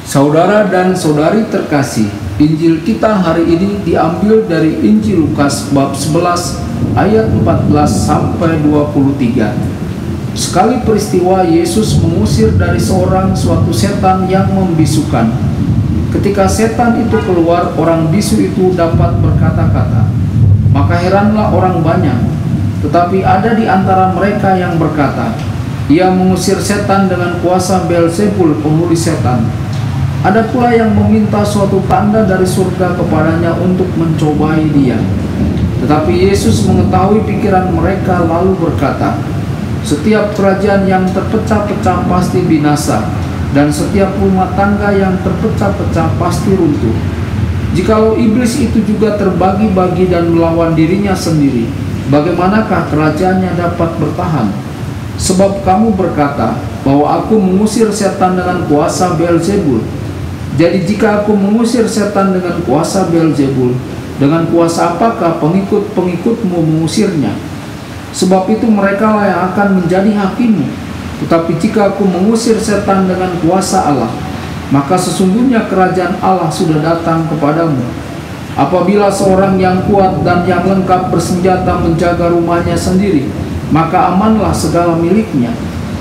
Saudara dan saudari terkasih, Injil kita hari ini diambil dari Injil Lukas bab 11 ayat 14 sampai 23. Sekali peristiwa Yesus mengusir dari seorang suatu setan yang membisukan. Ketika setan itu keluar, orang bisu itu dapat berkata-kata. Maka heranlah orang banyak. Tetapi ada di antara mereka yang berkata, "Ia mengusir setan dengan kuasa Beelzebul, penghulu setan." Ada pula yang meminta suatu tanda dari surga kepadanya untuk mencobai dia. Tetapi Yesus mengetahui pikiran mereka lalu berkata, "Setiap kerajaan yang terpecah-pecah pasti binasa, dan setiap rumah tangga yang terpecah-pecah pasti runtuh. Jikalau iblis itu juga terbagi-bagi dan melawan dirinya sendiri, bagaimanakah kerajaannya dapat bertahan? Sebab kamu berkata bahwa aku mengusir setan dengan kuasa Beelzebul. Jadi jika aku mengusir setan dengan kuasa Beelzebul, dengan kuasa apakah pengikut-pengikutmu mengusirnya? Sebab itu merekalah yang akan menjadi hakimmu. Tetapi jika aku mengusir setan dengan kuasa Allah, maka sesungguhnya kerajaan Allah sudah datang kepadamu. Apabila seorang yang kuat dan yang lengkap bersenjata menjaga rumahnya sendiri, maka amanlah segala miliknya.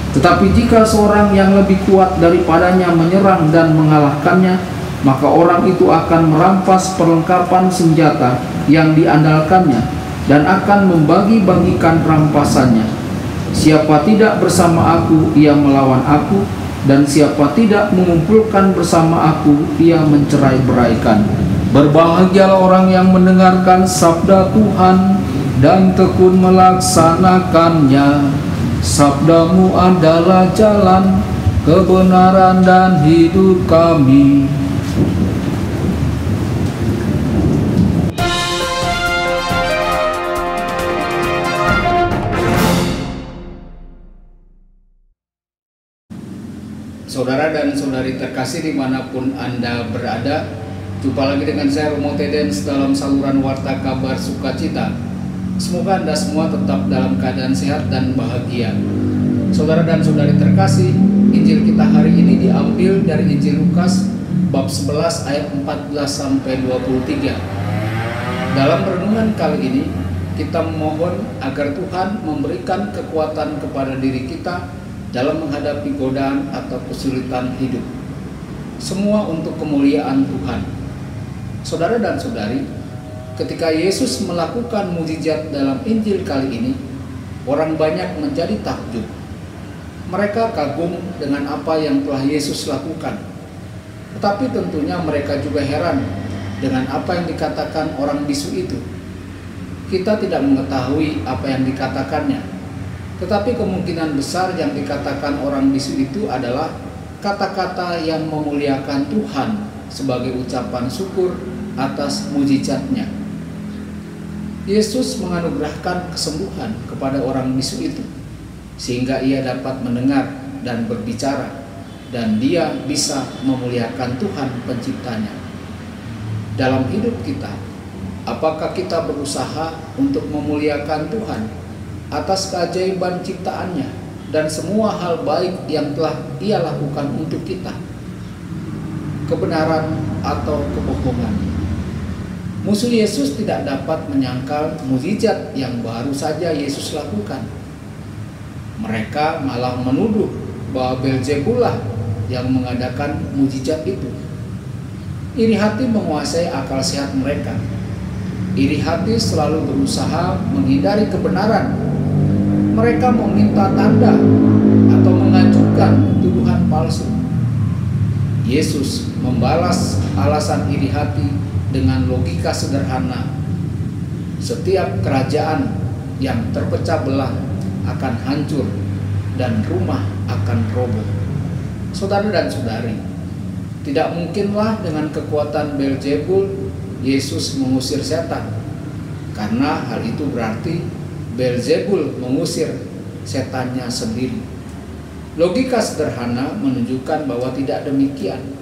Tetapi jika seorang yang lebih kuat daripadanya menyerang dan mengalahkannya, maka orang itu akan merampas perlengkapan senjata yang diandalkannya dan akan membagi-bagikan rampasannya. Siapa tidak bersama aku, ia melawan aku, dan siapa tidak mengumpulkan bersama aku, ia mencerai-beraikan." Berbahagialah orang yang mendengarkan sabda Tuhan dan tekun melaksanakannya. Sabdamu adalah jalan, kebenaran dan hidup kami. Saudara dan saudari terkasih dimanapun Anda berada, jumpa lagi dengan saya Romo Tedens dalam saluran Warta Kabar Sukacita. Semoga Anda semua tetap dalam keadaan sehat dan bahagia. Saudara dan saudari terkasih, Injil kita hari ini diambil dari Injil Lukas bab 11 ayat 14 sampai 23. Dalam renungan kali ini, kita memohon agar Tuhan memberikan kekuatan kepada diri kita dalam menghadapi godaan atau kesulitan hidup. Semua untuk kemuliaan Tuhan. Saudara dan saudari, ketika Yesus melakukan mukjizat dalam Injil kali ini, orang banyak menjadi takjub. Mereka kagum dengan apa yang telah Yesus lakukan. Tetapi tentunya mereka juga heran dengan apa yang dikatakan orang bisu itu. Kita tidak mengetahui apa yang dikatakannya. Tetapi kemungkinan besar yang dikatakan orang bisu itu adalah kata-kata yang memuliakan Tuhan sebagai ucapan syukur atas mukjizatnya. Yesus menganugerahkan kesembuhan kepada orang bisu itu, sehingga ia dapat mendengar dan berbicara, dan dia bisa memuliakan Tuhan penciptanya. Dalam hidup kita, apakah kita berusaha untuk memuliakan Tuhan atas keajaiban ciptaannya dan semua hal baik yang telah Ia lakukan untuk kita? Kebenaran atau kebohongan? Musuh Yesus tidak dapat menyangkal mukjizat yang baru saja Yesus lakukan. Mereka malah menuduh bahwa Beelzebul lah yang mengadakan mukjizat itu. Iri hati menguasai akal sehat mereka. Iri hati selalu berusaha menghindari kebenaran. Mereka meminta tanda atau mengajukan tuduhan palsu. Yesus membalas alasan iri hati dengan logika sederhana. Setiap kerajaan yang terpecah belah akan hancur dan rumah akan roboh. Saudara dan saudari, tidak mungkinlah dengan kekuatan Beelzebul Yesus mengusir setan, karena hal itu berarti Beelzebul mengusir setannya sendiri. Logika sederhana menunjukkan bahwa tidak demikian.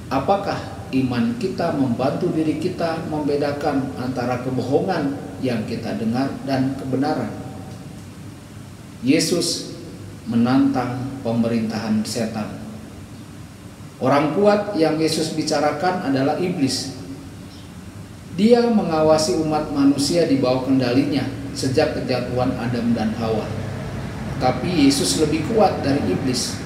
Apakah iman kita membantu diri kita membedakan antara kebohongan yang kita dengar dan kebenaran? Yesus menantang pemerintahan setan. Orang kuat yang Yesus bicarakan adalah iblis. Dia mengawasi umat manusia di bawah kendalinya sejak kejatuhan Adam dan Hawa. Tapi Yesus lebih kuat dari iblis,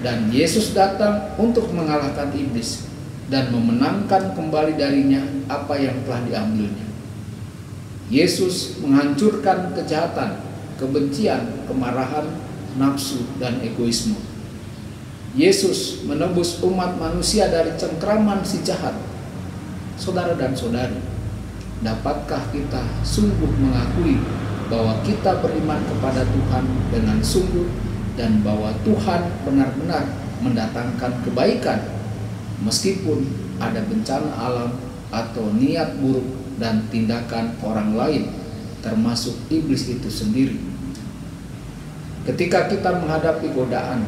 dan Yesus datang untuk mengalahkan iblis dan memenangkan kembali darinya apa yang telah diambilnya. Yesus menghancurkan kejahatan, kebencian, kemarahan, nafsu, dan egoisme. Yesus menebus umat manusia dari cengkraman si jahat. Saudara dan saudari, dapatkah kita sungguh mengakui bahwa kita beriman kepada Tuhan dengan sungguh dan bahwa Tuhan benar-benar mendatangkan kebaikan meskipun ada bencana alam atau niat buruk dan tindakan orang lain termasuk iblis itu sendiri? Ketika kita menghadapi godaan,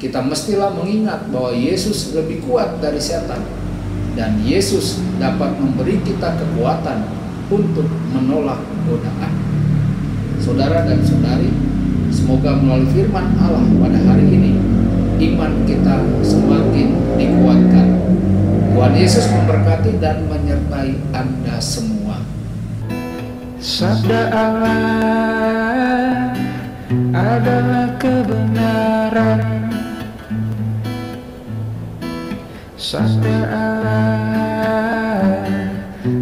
kita mestilah mengingat bahwa Yesus lebih kuat dari setan dan Yesus dapat memberi kita kekuatan untuk menolak godaan. Saudara dan saudari, semoga melalui firman Allah pada hari ini iman kita semakin dikuatkan. Tuhan Yesus memberkati dan menyertai Anda semua. Sabda Allah adalah kebenaran. Sabda Allah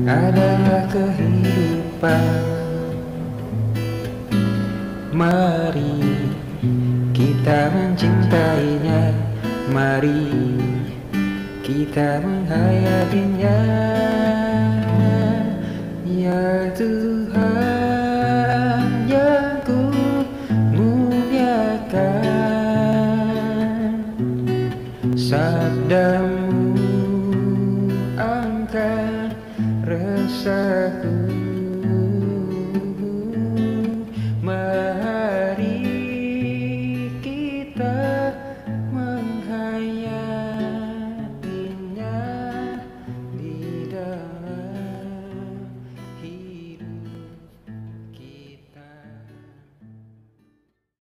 adalah kehidupan. Mari kita mencintainya, mari kita menghayatinya. Ya Tuhan yang ku muliakan, sabdamu angkat resahku.